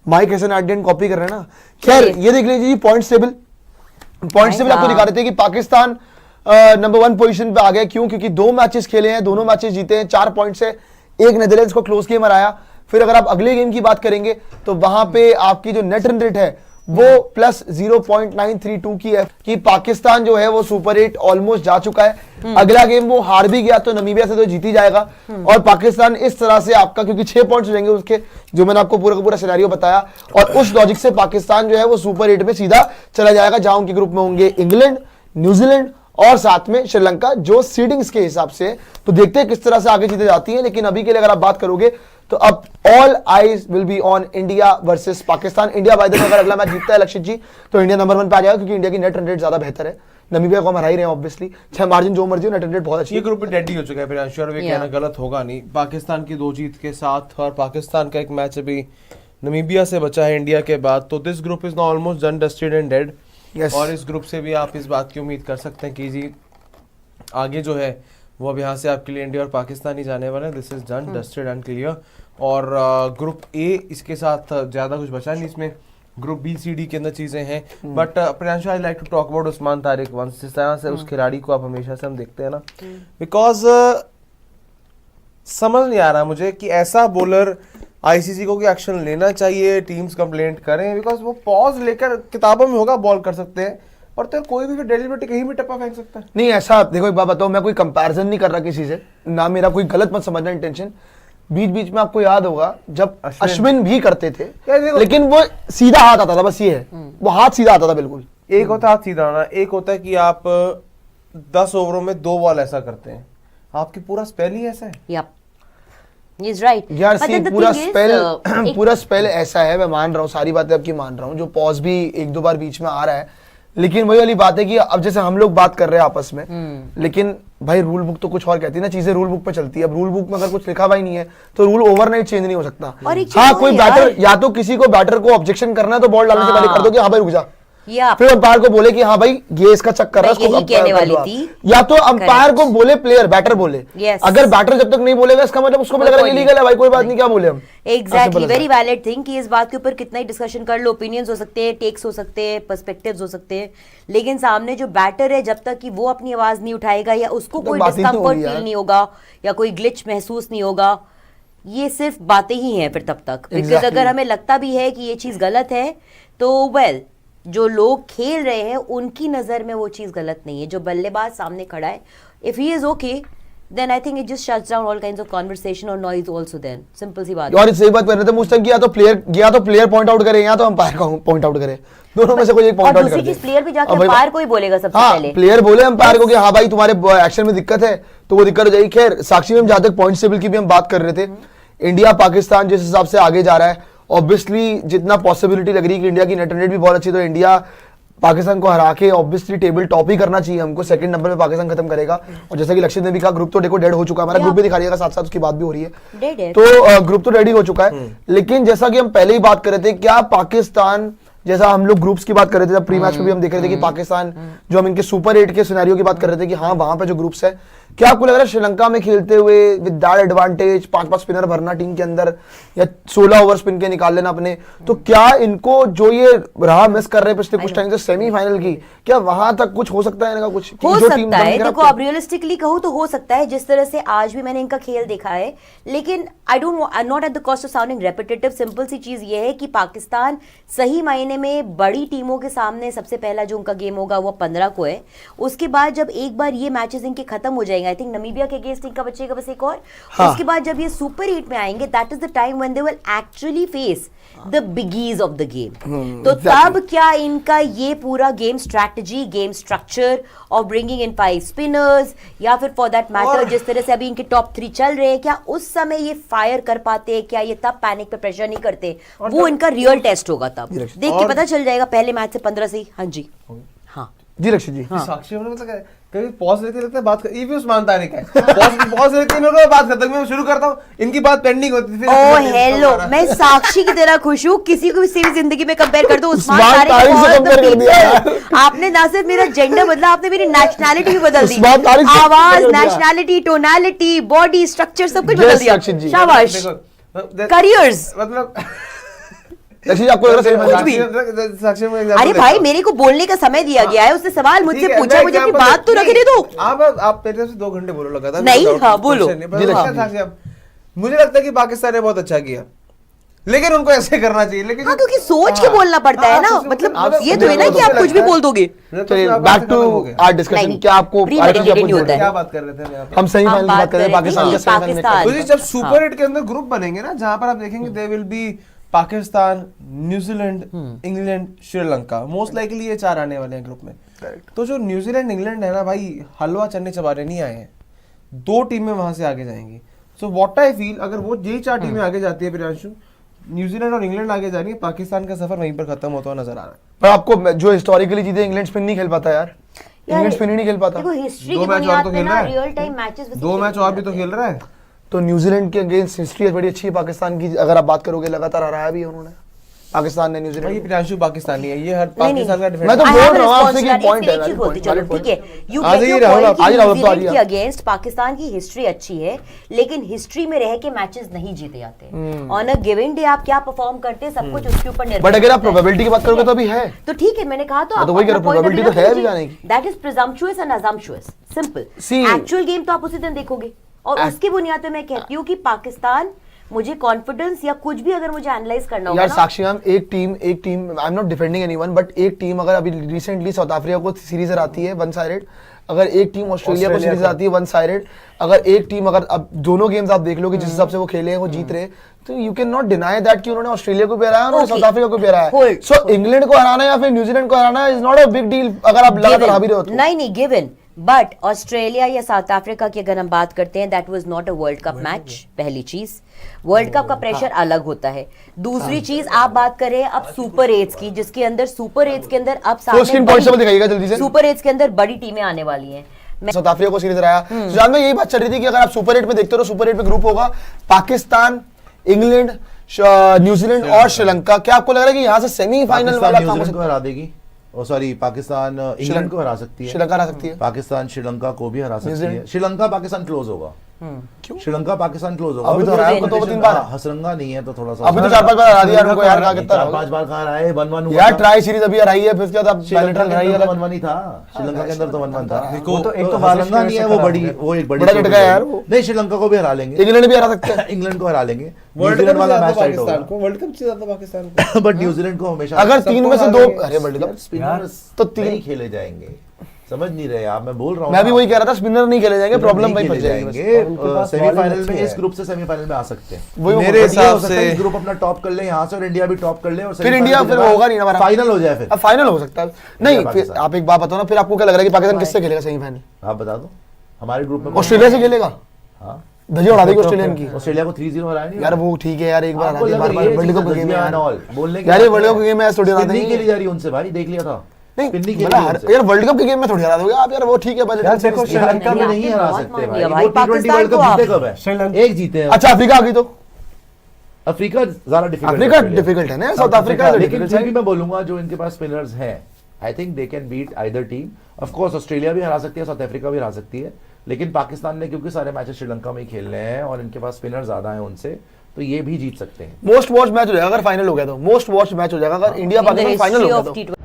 Mic Hasan आर्डियन copy कर रहे हैं ना। खैर ये देख लीजिए पॉइंट्स टेबल आपको दिखा रहे थे कि पाकिस्तान नंबर 1 पोजीशन पे आ गया। क्यों? क्योंकि 2 मैचेस खेले हैं, दोनों मैचेस जीते हैं, 4 पॉइंट से। एक नेदरलैंड्स को क्लोज गेम हराया। फिर अगर आप अगले गेम की बात करेंगे तो वहां पे आपकी जो नेट रन रेट है वो प्लस 0.932 की है कि पाकिस्तान जो है वो सुपर 8 ऑलमोस्ट जा चुका है। अगला गेम वो हार भी गया तो नमीबिया से तो जीती जाएगा और पाकिस्तान इस तरह से आपका, क्योंकि 6 पॉइंट्स हो जाएंगे उसके, जो मैंने आपको पूरा का पूरा सिनेरियो बताया, और उस लॉजिक से पाकिस्तान जो है वो सुपर 8 में सीधा चला जाएगा, जहां उनके ग्रुप में होंगे इंग्लैंड, न्यूजीलैंड और साथ में श्रीलंका, जो सीडिंग्स के हिसाब से। तो देखते हैं किस तरह से आगे चीजें जाती हैं, लेकिन अभी के लिए अगर आप बात करोगे तो अब all eyes will be on India versus Pakistan. India by the way अगर अगला मैच जीतता है लक्षित जी तो इंडिया नंबर 1 पे आ जाएगा, क्योंकि इंडिया की नेट रन रेट ज्यादा बेहतर है। नमीबिया को हम हरा ही रहे हैं ऑब्वियसली, चाहे मार्जिन जो मर्जी हो, नेट रन रेट बहुत अच्छी है। ये ग्रुप भी डेड हो चुका है, फिर अंशुर भी कहना गलत होगा नहीं। पाकिस्तान की 2 जीत के साथ और पाकिस्तान का एक मैच अभी नमीबिया से बचा है इंडिया के बाद, तो this group is now almost done, dusted and dead. और इस ग्रुप से भी आप इस बात की उम्मीद कर सकते हैं कि जी आगे जो है वो अब यहाँ से आपके लिए इंडिया और पाकिस्तान ही जाने वाले हैं। This is done, dusted and clear. और ग्रुप ए इसके साथ ज़्यादा कुछ बचा नहीं, इसमें ग्रुप बी सी डी के अंदर चीज़ें हैं। But Priyanshu, I like to talk about Usman Tariq once. जिस तरह से उस खिलाड़ी को आप हमेशा से हम देखते हैं ना, बिकॉज समझ नहीं आ रहा मुझे कि ऐसा बॉलर आईसीसी को एक्शन लेना चाहिए, टीम्स कंप्लेंट करें, बिकॉज वो पॉज लेकर किताबों में होगा बॉल कर सकते हैं, और तो कोई भी डेलीबरेटली कहीं भी टप्पा फेंक सकता है। नहीं ऐसा देखो, एक बात बताओ, मैं कोई कंपैरिजन नहीं कर रहा किसी से, ना मेरा कोई गलत मत समझना इंटेंशन। बीच बीच में आपको याद होगा जब अश्विन भी करते थे, लेकिन वो सीधा हाथ आता था, बस ये है, वो हाथ सीधा आता था बिल्कुल। एक होता है हाथ सीधा आना, एक होता है कि आप 10 ओवरों में 2 बॉल ऐसा करते हैं, आपकी पूरा स्पेल ही ऐसा है। यार सी पूरा स्पेल ऐसा है, मैं मान रहा हूँ, सारी बातें आपकी मान रहा हूँ, जो पॉज भी 1-2 बार बीच में आ रहा है, लेकिन वही वाली बात है कि अब जैसे हम लोग बात कर रहे हैं आपस में, लेकिन भाई रूल बुक तो कुछ और कहती है ना, चीजें रूल बुक पे चलती है। अब रूल बुक में अगर कुछ लिखा हुआ ही नहीं है तो रूल ओवरनाइट चेंज नहीं हो सकता। हाँ कोई बैटर, या तो किसी को बैटर को ऑब्जेक्शन करना है तो बॉल डालने से पहले कर दो कि हाँ भाई रुक जा, फिर अंपायर को बोले कि हाँ भाई ये इसका चेक कर रहा है, इसको कहने वाली थी। या तो अंपायर को बोले प्लेयर, बैटर बोले। अगर बैटर जब तक नहीं बोलेगा इसका मतलब उसको लग रहा है इलीगल है, भाई कोई बात नहीं, क्या बोले हम। एग्जैक्टली, वेरी वैलिड थिंग कि इस बात के ऊपर कितना ही डिस्कशन कर लो, ओपिनियंस हो सकते हैं, टेक्स हो सकते हैं, पर्सपेक्टिव्स हो सकते हैं, लेकिन सामने जो बैटर है जब तक कि वो अपनी आवाज नहीं उठाएगा या उसको कोई डिस्कम्फर्ट फील नहीं होगा या कोई ग्लिच महसूस नहीं होगा, ये सिर्फ बातें ही हैं फिर तब तक। बिकॉज अगर हमें लगता भी है कि ये चीज गलत है तो वेल, जो लोग खेल रहे हैं उनकी नजर में वो चीज गलत नहीं है। जो बल्लेबाज सामने खड़ा है, if he is okay then I think it just shuts down all kinds of conversation or noise also then. Simple सी बात है। और इस सही बात कर रहे थे, मुझ तक या तो प्लेयर पॉइंट आउट करे या तो अंपायर को पॉइंट आउट करे, दोनों में से कोई एक पॉइंट आउट कर दे। दूसरी चीज प्लेयर भी जाके अंपायर को ही बोलेगा सबसे पहले। प्लेयर बोले अंपायर को कि हाँ भाई तुम्हारे एक्शन में दिक्कत है, तो वो दिक्कत हो जाएगी। खैर साक्षी में हम जहां तक पॉइंट टेबल की भी हम बात कर रहे थे, इंडिया पाकिस्तान जिस हिसाब से आगे जा रहा है, ऑब्वियसली जितना पॉसिबिलिटी लग रही है कि इंडिया की नेट रन रेट भी बहुत अच्छी, तो इंडिया पाकिस्तान को हरा के ऑब्वियसली टेबल टॉप ही करना चाहिए हमको। सेकंड नंबर पे पाकिस्तान खत्म करेगा, और जैसा कि लक्षित ने भी कहा ग्रुप तो देखो डेड हो चुका है, हमारा ग्रुप भी दिखा दिएगा, साथ साथ उसकी बात भी हो रही है, तो ग्रुप तो रेडी हो चुका है। लेकिन जैसा कि हम पहले ही बात कर रहे थे, क्या पाकिस्तान, जैसा हम लोग ग्रुप्स की बात कर रहे थे, जब प्री मैच में भी हम देख रहे थे कि पाकिस्तान, जो हम इनके सुपर 8 के सिनेरियो की बात कर रहे थे कि हाँ वहां पे जो ग्रुप्स है, क्या आपको लग रहा है श्रीलंका में खेलते हुए विद दैट एडवांटेज 5-5 स्पिनर भरना टीम के अंदर या 16 ओवर स्पिन के निकाल लेना अपने, तो क्या इनको जो ये राह मिस कर रहे हैं पिछले कुछ टाइम से सेमीफाइनल की, क्या वहां तक कुछ हो सकता है इनका? कुछ हो सकता है, देखो आप रियलिस्टिकली कहो तो हो सकता है, जिस तरह से आज भी मैंने इनका खेल देखा है। लेकिन I not at the cost of sounding repetitive, simple सी चीज ये है कि पाकिस्तान सही मायने में बड़ी टीमों के सामने सबसे पहला जो उनका गेम होगा वो 15 को है। उसके बाद जब एक बार ये मैचेस इनके खत्म हो जाएंगे, आई थिंक नमीबिया के अगेंस्ट इनका बचेगा बस एक और, उसके बाद जब ये सुपर 8 में आएंगे, that is the time when they will actually face the बिगीज of the game. तो तब क्या इनका ये पूरा गेम स्ट्रैटेजी, गेम स्ट्रक्चर और ब्रिंगिंग इन 5 स्पिनर्स, या फिर फॉर दैट मैटर जिस तरह से अभी इनके टॉप 3 चल रहे हैं, क्या उस समय ये फायर कर पाते, क्या ये तब पैनिक पे प्रेशर नहीं करते, वो इनका रियल टेस्ट होगा। तब देख के पता चल जाएगा पहले मैच से 15 से ही। हाँ जी, हाँ जी लक्ष्य जी। साक्षी मतलब कभी पॉज लेते लगता है बात ये भी उस्मान तारिक है, पॉज लेते हैं बात करता हूं, मैं शुरू करता हूं, इनकी बात पेंडिंग होती है। ओह हेलो, मैं साक्षी की तरह खुश हूं, किसी को भी सीधी जिंदगी में कंपेयर कर दो उस्मान तारिक से कंपेयर कर दिया आपने। ना सिर्फ मेरा जेंडर बदला, आपने मेरी नेशनैलिटी भी बदल दी, आवाज, नेशनैलिटी, टोनैलिटी, बॉडी स्ट्रक्चर सब कुछ बदल दिया। शाबाश, करियर्स। मतलब लक्ष्य जी आपको लग रहा है कुछ भी। साक्षी में अरे भाई मेरे को बोलने का समय दिया गया है, उसने सवाल मुझसे पूछा, मुझे अपनी बात तो रखने दो। आप मेरे से 2 घंटे बोलो लगातार। नहीं, हाँ, बोलो। मुझे लगता है कि पाकिस्तान ने बहुत अच्छा किया, लेकिन उनको ऐसे करना चाहिए। लेकिन हाँ, क्योंकि सोच के बोलना पड़ता है ना, मतलब ये तो है ना कि आप कुछ भी बोल दोगे। Back to our discussion. क्या आपको नहीं होता है। क्या बात कर रहे थे आप? हम सेमीफाइनल की बात कर रहे हैं, पाकिस्तान के सेमीफाइनल तो जब सुपर 8 के अंदर ग्रुप बनेंगे ना, जहां पर आप देखेंगे they will be Pakistan, New Zealand, England, Sri Lanka, most likely ये 4 आने वाले हैं ग्रुप में। तो जो न्यूजीलैंड इंग्लैंड है ना भाई, हलवा चने चबाने नहीं आए हैं, 2 टीमें वहां से आगे जाएंगी। सो व्हाट आई फील, अगर वो यही 4 टीमें आगे जाती है प्रियांशु, न्यूजीलैंड और इंग्लैंड आगे जा रही है, पाकिस्तान का सफर वहीं पर खत्म होता हुआ नजर आ रहा है। पर आपको जो हिस्टोरिकली चीजें, इंग्लैंड स्पिन नहीं खेल पाता यार, इंग्लैंड स्पिन ही नहीं खेल पाता। देखो हिस्ट्री 2 की मैच और बुनियाद तो पे खेल ना रहा है, रियल टाइम मैचेस 2 मैच और भी तो खेल रहा है। तो न्यूजीलैंड के अगेंस्ट हिस्ट्री बड़ी अच्छी है पाकिस्तान की, अगर आप बात करोगे, लगातार हराया भी है उन्होंने पाकिस्तान ने भाई न्यूजीलैंड। प्रियांशु पाकिस्तानी है, ये हर पाकिस्तान का मैं तो I बोल have a रहा हूँ आपसे कि responsibility, point है, एक चीज बोलती valid चलो point, ठीक है, यू आज गेट ही योर राहुल, पॉइंट आज कि ही राहुल तो आ न्यूजीलैंड रही के है। अगेंस्ट पाकिस्तान की हिस्ट्री अच्छी है, लेकिन हिस्ट्री में रह के मैचेस नहीं जीते जाते। ऑन अ गिवन डे आप क्या परफॉर्म करते हैं, सब कुछ उसके ऊपर निर्भर बट अगर आप करता है। प्रोबेबिलिटी की बात करोगे तो अभी है। तो ठीक है, मैंने कहा तो मैं तो वही कह रहा हूँ, probability तो है अभी जाने की। That is presumptuous and assumptuous, simple. See- actual game तो आप उसी दिन देखोगे, और उसकी बुनियाद पे मैं कहती हूँ कि पाकिस्तान, मुझे कॉन्फिडेंस या कुछ भी अगर मुझे एनालाइज करना होगा यार ना, साक्षी मैम, एक team I am not defending anyone, but एक टीम अगर अभी रिसेंटली साउथ अफ्रीका को सीरीज हराती है 1 साइडेड, अगर एक टीम ऑस्ट्रेलिया को सीरीज हराती है 1 साइडेड, अगर एक टीम, अगर अब दोनों गेम्स आप देख लो कि जिस हिसाब से वो खेले हैं, वो जीत रहे हैं, तो you can not deny that कि उन्होंने ऑस्ट्रेलिया को भी हराया, उन्होंने Okay. साउथ अफ्रीका को भी हराया। Hold. सो इंग्लैंड को हराना या फिर न्यूजीलैंड को हराना is not a big deal, अगर आप लगातार हावी रहे हो तो। नहीं गिवन, बट ऑस्ट्रेलिया या साउथ अफ्रीका की अगर हम बात करते हैं, that was not a world cup match. पहली चीज, वर्ल्ड कप का प्रेशर अलग होता है। दूसरी चीज, आप बात करें अब सुपर 8 की, जिसके अंदर सुपर 8 के अंदर अब फुल स्क्रीन पॉइंट्स अब दिखाइएगा जल्दी से। सुपर 8 के अंदर बड़ी टीमें आने वाली हैं। साउथ अफ्रीका को सीरीज हराया, सुजान में यही बात चल रही थी कि अगर आप सुपर 8 में देखते हो तो सुपर 8 में ग्रुप होगा पाकिस्तान, इंग्लैंड, न्यूजीलैंड और श्रीलंका। क्या आपको लग रहा है कि यहाँ से सेमीफाइनल वाला काम हो न्यूजीलैंड को सकता हरा देगी, ओ सॉरी पाकिस्तान इंग्लैंड को हरा सकती है? है, श्रीलंका हरा सकती है, पाकिस्तान श्रीलंका को भी हरा सकती है। न्यूजीलैंड? श्रीलंका पाकिस्तान क्लोज होगा। क्यों? श्रीलंका पाकिस्तान क्लोज होगा। अभी तो हराया उनको 2-3 बार। हसरंगा नहीं है तो थोड़ा सा अभी तो 4-5 बार हरा दिया उनको यार, कहा कितना 4-5 बार कहाँ रहा है, 1-1 हुआ यार, था। ट्राई सीरीज अभी हराई है, फिर उसके बाद अब श्रीलंका बायलैटरल के हराई अंदर है। तो 1-1 ही था, श्रीलंका के अंदर तो 1-1 था। वो तो एक तो हसरंगा नहीं है, वो एक बड़ी बड़ा झटका है यार वो। नहीं, श्रीलंका को भी हरा लेंगे, इंग्लैंड भी हरा सकते हैं। इंग्लैंड को हरा लेंगे, वर्ल्ड न्यूजीलैंड कप वाला वाला मैच टाइट होगा। पाकिस्तान को, वर्ल्ड कप से ज्यादा पाकिस्तान को। बट न्यूजीलैंड को हमेशा अगर 3 में से 2, हराएंगे। अरे वर्ल्ड कप स्पिनर्स तो तो 3 नहीं खेले जाएंगे, समझ नहीं रहे आप, मैं बोल रहा हूँ मैं भी वही कह रहा था, स्पिनर नहीं खेले जाएंगे, प्रॉब्लम वही फंस जाएगी। सेमीफाइनल में, इस ग्रुप से सेमीफाइनल में आ सकते हैं। वही मेरे वो- हिसाब हो सकता है से इस ग्रुप अपना टॉप कर ले यहाँ से, और इंडिया भी टॉप कर ले, और फिर इंडिया फिर होगा नहीं हमारा, फाइनल हो जाए फिर। अब फाइनल हो सकता है। नहीं, फिर पाकिस्तान। आप एक बात बताओ ना, फिर आपको क्या लग रहा है कि पाकिस्तान किससे खेलेगा सेमीफाइनल? आप बता दो, हमारे ग्रुप में ऑस्ट्रेलिया से खेलेगा, हाँ, धजी उड़ा देगी ऑस्ट्रेलियन की। ऑस्ट्रेलिया को 3-0 हराया नहीं यार वो ठीक है यार, एक बार हरा आपको दिया, लग बार रही है वर्ल्ड कप का चीज़ें गेम है यार। all, बोलने की यार ये बात वर्ल्ड कप है। का गेम है, थोड़ी हरा Spin नहीं देंगे। खेली जा रही उनसे भाई, देख लिया था। नहीं Spin नहीं खेली मतलब उनसे। यार वर्ल्ड कप के गेम में थोड़ी हरा दोगे आप यार, वो ठीक है पहले। यार देखो, श्रीलंका में नहीं हरा सकते मान भाई, लिया वो भाई, T20 पाकिस्तान वर्ल्ड को कप आप- जीते कब है? श्रीलंका- एक जीते हैं। अच्छा अफ्रीका आ गई तो, अफ्रीका ज्यादा डिफिकल्ट, अफ्रीका डिफिकल्ट है ना, साउथ अफ्रीका लेकिन फिर भी मैं बोलूंगा जो इनके पास स्पिनर्स हैं, I think they can beat either team. Of course Australia भी हरा सकती है, साउथ अफ्रीका भी हरा सकती है, लेकिन पाकिस्तान ने क्योंकि सारे मैचेस श्रीलंका में ही खेलने हैं और इनके पास स्पिनर ज्यादा हैं उनसे, तो ये भी जीत सकते हैं। मोस्ट वॉच मैच हो जाएगा अगर फाइनल हो गया तो, मोस्ट वॉच मैच हो जाएगा अगर इंडिया पाकिस्तान फाइनल हो गया तो।